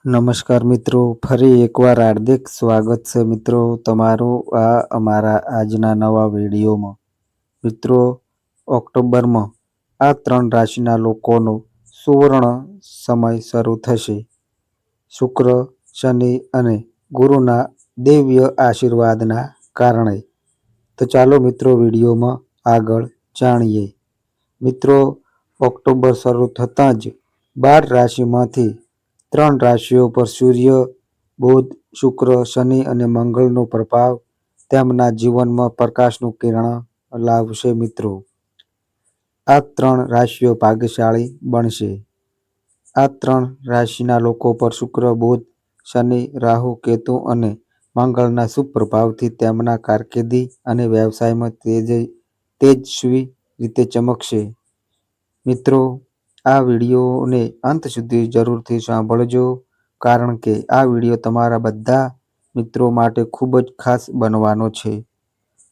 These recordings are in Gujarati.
નમસ્કાર મિત્રો, ફરી એકવાર હાર્દિક સ્વાગત છે મિત્રો તમારું અમારા આજના નવા વિડીયોમાં. મિત્રો, ઓક્ટોબરમાં આ 3 રાશિના લોકોનો સુવર્ણ સમય શરૂ થશે. શુક્ર, શનિ અને ગુરુના દિવ્ય આશીર્વાદના કારણે. તો ચાલો મિત્રો વિડીયોમાં આગળ જાણીએ. મિત્રો, ઓક્ટોબર શરૂ થતાં જ 12 રાશિમાંથી 3 રાશિઓ પર સૂર્ય, બુધ, શુક્ર, શનિ અને મંગળનો પ્રભાવ તેમના જીવનમાં પ્રકાશનું કિરણ લાવશે. મિત્રો, આ 3 રાશિઓ ભાગ્યશાળી બનશે. આ 3 રાશિના લોકો પર શુક્ર, બુધ, શનિ, રાહુ, કેતુ અને મંગળના શુભ પ્રભાવથી તેમના કારકિર્દી અને વ્યવસાયમાં તેજસ્વી રીતે ચમકશે. મિત્રો, આ વિડીયોને અંત સુધી જરૂરથી સાંભળજો, કારણ કે આ વિડીયો તમારા બધા મિત્રો માટે ખૂબ જ ખાસ બનવાનો છે.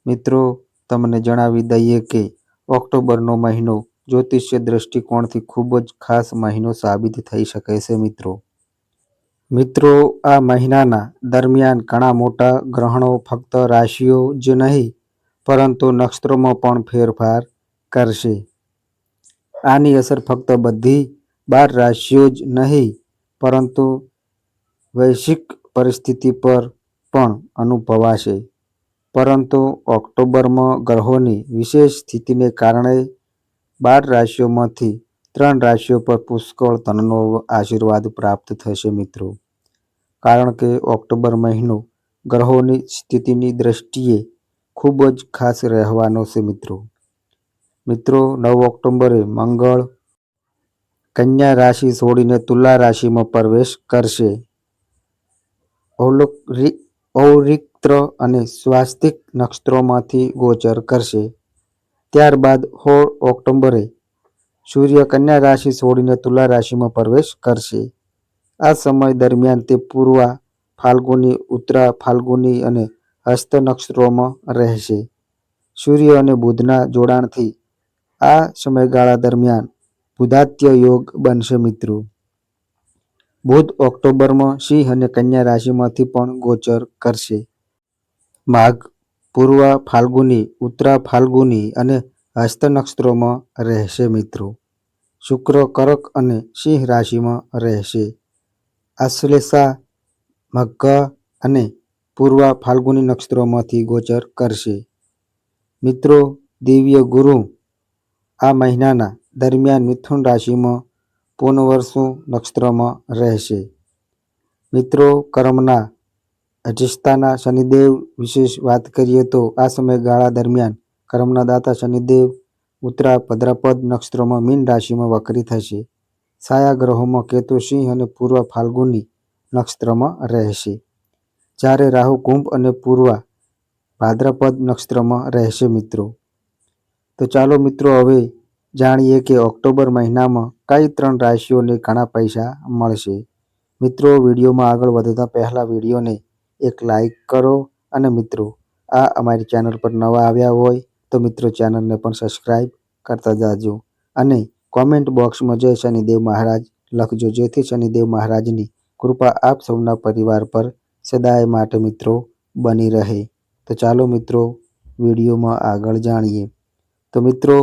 મિત્રો, તમને જણાવી દઈએ કે ઓક્ટોબરનો મહિનો જ્યોતિષીય દ્રષ્ટિકોણથી ખૂબ જ ખાસ મહિનો સાબિત થઈ શકે છે. મિત્રો, આ મહિનાના દરમિયાન ઘણા મોટા ગ્રહણો ફક્ત રાશિઓ જ નહીં પરંતુ નક્ષત્રોમાં પણ ફેરફાર કરશે. આની અસર ફક્ત બધી 12 રાશિઓ જ નહીં પરંતુ વૈશ્વિક પરિસ્થિતિ પર પણ અનુભવાશે. પરંતુ ઓક્ટોબરમાં ગ્રહોની વિશેષ સ્થિતિને કારણે 12 રાશિઓમાંથી 3 રાશિઓ પર પુષ્કળ ધનનો આશીર્વાદ પ્રાપ્ત થશે. મિત્રો, કારણ કે ઓક્ટોબર મહિનો ગ્રહોની સ્થિતિની દ્રષ્ટિએ ખૂબ જ ખાસ રહેવાનો છે. મિત્રો, 9 ઓક્ટોબરે મંગળ કન્યા રાશિ છોડીને તુલા રાશિમાં પ્રવેશ કરશે. ઔરિત્ર અને સ્વાસ્તિક નક્ષત્રોમાંથી ગોચર કરશે. ત્યારબાદ 16 ઓક્ટોબરે સૂર્ય કન્યા રાશિ છોડીને તુલા રાશિમાં પ્રવેશ કરશે. આ સમય દરમિયાન તે પૂર્વ ફાલ્ગુની, ઉત્તરા ફાલ્ગુની અને હસ્ત નક્ષત્રોમાં રહેશે. સૂર્ય અને બુધના જોડાણથી આ સમયગાળા દરમિયાન બુધાત્ય યોગ બનશે. મિત્રો, બુધ ઓક્ટોબરમાં સિંહ અને કન્યા રાશિમાંથી પણ ગોચર કરશે. માઘ પૂર્વ ફાલ્ગુની, ઉત્તરા ફાલ્ગુની અને હસ્ત નક્ષત્રોમાં રહેશે. મિત્રો, શુક્ર કર્ક અને સિંહ રાશિમાં રહેશે. આશ્લેષા મઘા અને પૂર્વ ફાલ્ગુની નક્ષત્રોમાંથી ગોચર કરશે. મિત્રો, દિવ્ય ગુરુ આ મહિનાના દરમિયાન મિથુન રાશિમાં પુનર્વસુ નક્ષત્રમાં રહેશે. મિત્રો, કર્મના અધિષ્ઠાતા શનિદેવ વિશે વાત કરીએ તો આ સમયગાળા દરમિયાન કર્મના દાતા શનિદેવ ઉત્તરા ભાદ્રપદ નક્ષત્રમાં મીન રાશિમાં વક્રી થશે. છાયા ગ્રહોમાં કેતુ સિંહ અને પૂર્વ ફાલ્ગુની નક્ષત્રમાં રહેશે, જ્યારે રાહુ કુંભ અને પૂર્વ ભાદ્રપદ નક્ષત્રમાં રહેશે. મિત્રો, તો ચાલો મિત્રો હવે જાણીએ કે ઓક્ટોબર મહિનામાં કઈ 3 રાશિઓને ઘણા પૈસા મળશે. મિત્રો, વિડીયોમાં આગળ વધતા પહેલા વિડીયોને એક લાઈક કરો અને મિત્રો આ અમારી ચેનલ પર નવા આવ્યા હોય તો મિત્રો ચેનલને પણ સબસ્ક્રાઈબ કરતા જાજો અને કોમેન્ટ બોક્સમાં જય શનિદેવ મહારાજ લખજો, જેથી શનિદેવ મહારાજની કૃપા આપ સૌના પરિવાર પર સદાય માટે મિત્રો બની રહે. તો ચાલો મિત્રો વિડીયોમાં આગળ જાણીએ. તો મિત્રો,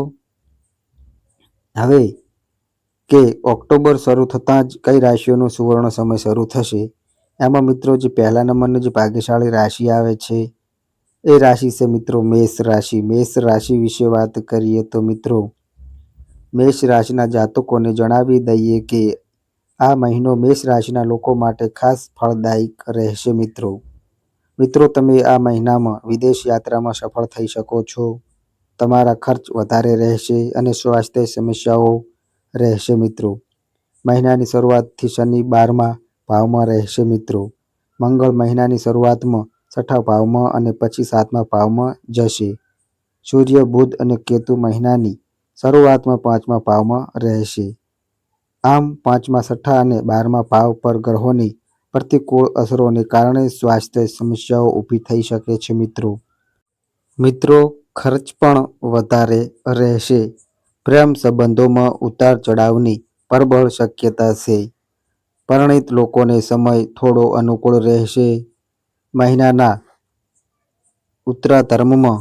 હવે કે ઓક્ટોબર શરૂ થતાં જ કઈ રાશિઓનો સુવર્ણ સમય શરૂ થશે. એમાં મિત્રો જે પહેલા નંબરની જે ભાગ્યશાળી રાશિ આવે છે એ રાશિ છે મિત્રો મેષ રાશિ. મેષ રાશિ વિશે વાત કરીએ તો મિત્રો, મેષ રાશિના જાતકોને જણાવી દઈએ કે આ મહિનો મેષ રાશિના લોકો માટે ખાસ ફળદાયક રહેશે. મિત્રો, તમે આ મહિનામાં વિદેશ યાત્રામાં સફળ થઈ શકો છો. તમારા ખર્ચ વધારે રહેશે અને સ્વાસ્થ્ય સમસ્યાઓ રહેશે. મિત્રો, મહિનાની શરૂઆતથી શનિ 12મા ભાવમાં રહેશે. મિત્રો, મંગળ મહિનાની શરૂઆતમાં 6થા ભાવમાં અને પછી 7મા ભાવમાં જશે. સૂર્ય, બુધ અને કેતુ મહિનાની શરૂઆતમાં 5મા ભાવમાં રહેશે. આમ 5મા, 6થા અને 12મા ભાવ પર ગ્રહોની પ્રતિકૂળ અસરોને કારણે સ્વાસ્થ્ય સમસ્યાઓ ઊભી થઈ શકે છે. મિત્રો, ખર્ચ પણ વધારે રહેશે. પ્રેમ સંબંધોમાં ઉતાર ચઢાવની પ્રબળ શક્યતા છે. પરિણીત લોકોને સમય થોડો અનુકૂળ રહેશે. મહિનાના ઉત્તરાર્ધમાં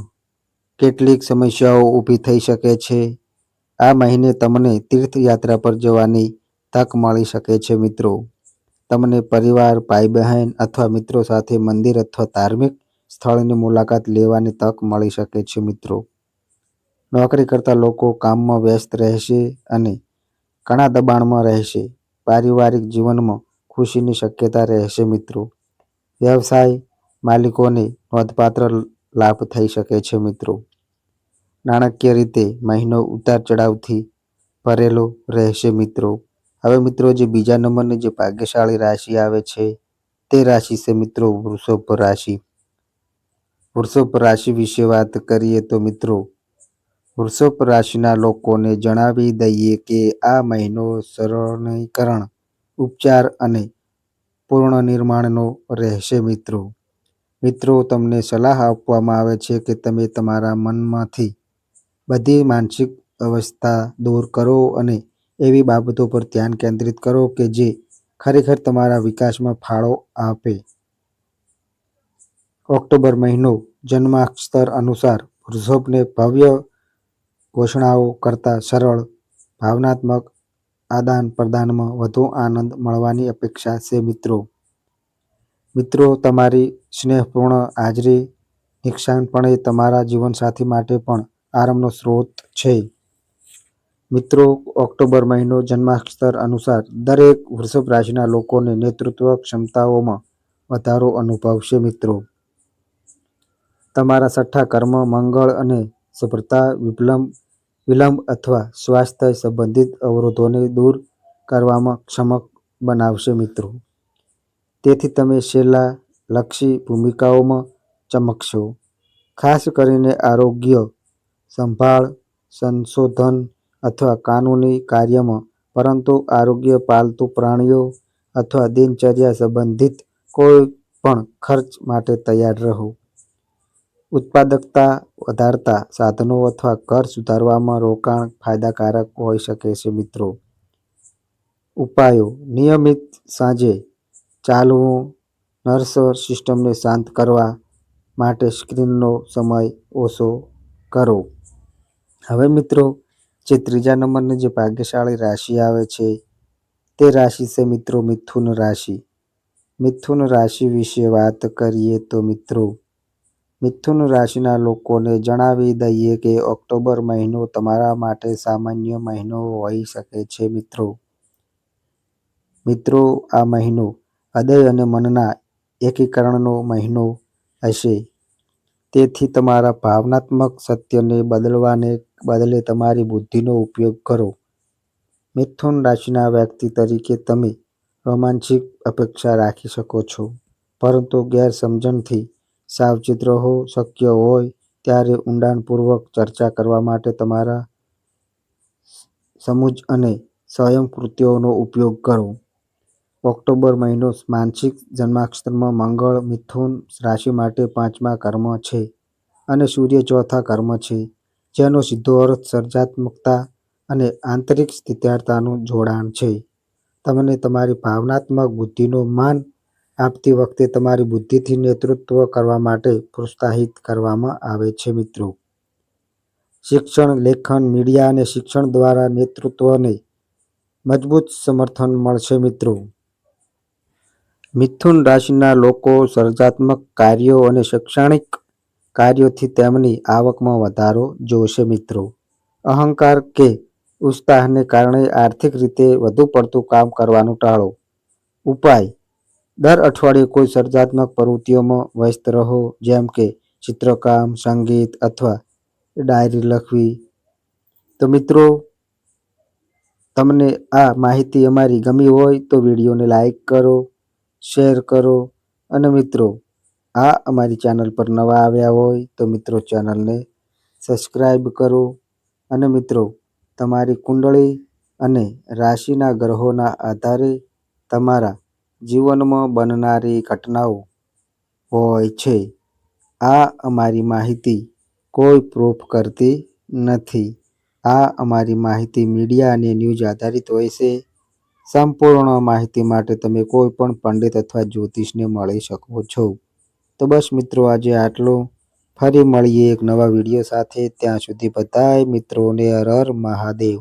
કેટલીક સમસ્યાઓ ઊભી થઈ શકે છે. આ મહિને તમને તીર્થયાત્રા પર જવાની તક મળી શકે છે મિત્રો. તમને પરિવાર, ભાઈ બહેન અથવા મિત્રો સાથે મંદિર અથવા ધાર્મિક સ્થળની મુલાકાત લેવાની તક મળી શકે છે મિત્રો. નોકરી કરતા લોકો કામમાં વ્યસ્ત રહેશે અને ઘણા દબાણમાં રહેશે. પારિવારિક જીવનમાં ખુશીની શક્યતા રહેશે મિત્રો. વ્યવસાય માલિકોને નોંધપાત્ર લાભ થઈ શકે છે મિત્રો. નાણાકીય રીતે મહિનો ઉતાર ચઢાવથી ભરેલો રહેશે મિત્રો. હવે મિત્રો જે બીજા નંબરની જે ભાગ્યશાળી રાશિ આવે છે તે રાશિ છે મિત્રો વૃષભ રાશિ. વૃષભ રાશિ વિશે વાત કરીએ તો મિત્રો વૃષભ રાશિના લોકોને જણાવી દઈએ કે આ મહિનો સરળીકરણ, ઉપચાર અને પૂર્ણ રહેશે મિત્રો. મિત્રો તમને સલાહ આપવામાં આવે છે કે તમે તમારા મનમાંથી બધી માનસિક અવસ્થા દૂર કરો અને એવી બાબતો પર ધ્યાન કેન્દ્રિત કરો કે જે ખરેખર તમારા વિકાસમાં ફાળો આપે. ઓક્ટોબર મહિનો જન્માક્ષર અનુસાર વૃષભને ભવ્ય ઘોષણાઓ કરતાં સરળ ભાવનાત્મક આદાન પ્રદાનમાં વધુ આનંદ મળવાની અપેક્ષા છે મિત્રો. મિત્રો તમારી સ્નેહપૂર્ણ હાજરી નિઃસંદેહપણે તમારા જીવનસાથી માટે પણ આરામનો સ્ત્રોત છે. મિત્રો ઓક્ટોબર મહિનો જન્માક્ષર અનુસાર દરેક વૃષભ રાશિના લોકોને નેતૃત્વ ક્ષમતાઓમાં વધારો અનુભવશે મિત્રો. તમારા છઠ્ઠા કર્મ મંગળ અને સફળતા વિલંબ અથવા સ્વાસ્થ્ય સંબંધિત અવરોધોને દૂર કરવામાં સક્ષમ બનાવશે મિત્રો. તેથી તમે લક્ષી ભૂમિકાઓમાં ચમકશો. ખાસ કરીને આરોગ્ય સંભાળ, સંશોધન અથવા કાનૂની કાર્યમાં. પરંતુ આરોગ્ય, પાલતુ પ્રાણીઓ અથવા દિનચર્યા સંબંધિત કોઈ પણ ખર્ચ માટે તૈયાર રહો. ઉત્પાદકતા વધારતા સાધનો અથવા ઘર સુધારવામાં રોકાણ ફાયદાકારક હોઈ શકે છે મિત્રો. ઉપાયો: નિયમિત સાંજે ચાલવું, નર્વસ સિસ્ટમને શાંત કરવા માટે સ્ક્રીનનો સમય ઓછો કરો. હવે મિત્રો જે ત્રીજા નંબરની જે ભાગ્યશાળી રાશિ આવે છે તે રાશિ છે મિત્રો મિથુન રાશિ. મિથુન રાશિ વિશે વાત કરીએ તો મિત્રો મિથુન રાશિના લોકોને જણાવી દઈએ કે ઓક્ટોબર મહિનો તમારા માટે સામાન્ય મહિનો હોઈ શકે છે મિત્રો. મિત્રો આ મહિનો હૃદય અને મનના એકીકરણનો મહિનો હશે. તેથી તમારા ભાવનાત્મક સત્યને બદલવાને બદલે તમારી બુદ્ધિનો ઉપયોગ કરો. મિથુન રાશિના વ્યક્તિ તરીકે તમે રોમાંચિક અપેક્ષા રાખી શકો છો, પરંતુ ગેરસમજણથી સાવચેત રહો. શક્ય હોય ત્યારે ઊંડાણપૂર્વક ચર્ચા કરવા માટે તમારા સમજૂત અને સ્વયંસ્ફૂર્તિનો ઉપયોગ કરો. ઓક્ટોબર મહિનો માસિક જન્માક્ષરમાં મંગળ મિથુન રાશિ માટે 5મા ઘરમાં છે અને સૂર્ય 4થા ઘરમાં છે, જેનો સીધો અર્થ સર્જનાત્મકતા અને આંતરિક સ્થિરતાનું જોડાણ છે. તમને તમારી ભાવનાત્મક બુદ્ધિનો માન આપતી વખતે તમારી બુદ્ધિથી નેતૃત્વ કરવા માટે પ્રોત્સાહિત કરવામાં આવે છે મિત્રો. શિક્ષણ, લેખન, મીડિયા અને શિક્ષણ દ્વારા નેતૃત્વને મજબૂત સમર્થન મળશે મિત્રો. મિથુન રાશિના લોકો સર્જનાત્મક કાર્યો અને શૈક્ષણિક કાર્યોથી તેમની આવકમાં વધારો જોશે મિત્રો. અહંકાર કે ઉત્સાહને કારણે આર્થિક રીતે વધુ પડતું કામ કરવાનું ટાળો. ઉપાય: દર અઠવાડિયે કોઈ સર્જનાત્મક પ્રવૃત્તિઓમાં વ્યસ્ત રહો, જેમ કે ચિત્રકામ, સંગીત અથવા ડાયરી લખવી. તો મિત્રો તમને આ માહિતી અમારી ગમી હોય તો વિડીયોને લાઈક કરો, શેર કરો અને મિત્રો આ અમારી ચેનલ પર નવા આવ્યા હોય તો મિત્રો ચેનલને સબસ્ક્રાઈબ કરો. અને મિત્રો તમારી કુંડળી અને રાશિના ગ્રહોના આધારે તમારા જીવનમાં બનનારી ઘટનાઓ હોય છે. આ અમારી માહિતી કોઈ પ્રૂફ કરતી નથી. આ અમારી માહિતી મીડિયા અને ન્યૂઝ આધારિત હોય છે. સંપૂર્ણ માહિતી માટે તમે કોઈ પણ પંડિત અથવા જ્યોતિષને મળી શકો છો. તો બસ મિત્રો, આજે આટલું. ફરી મળીએ એક નવા વિડીયો સાથે. ત્યાં સુધી બધાય મિત્રોને હર હર મહાદેવ.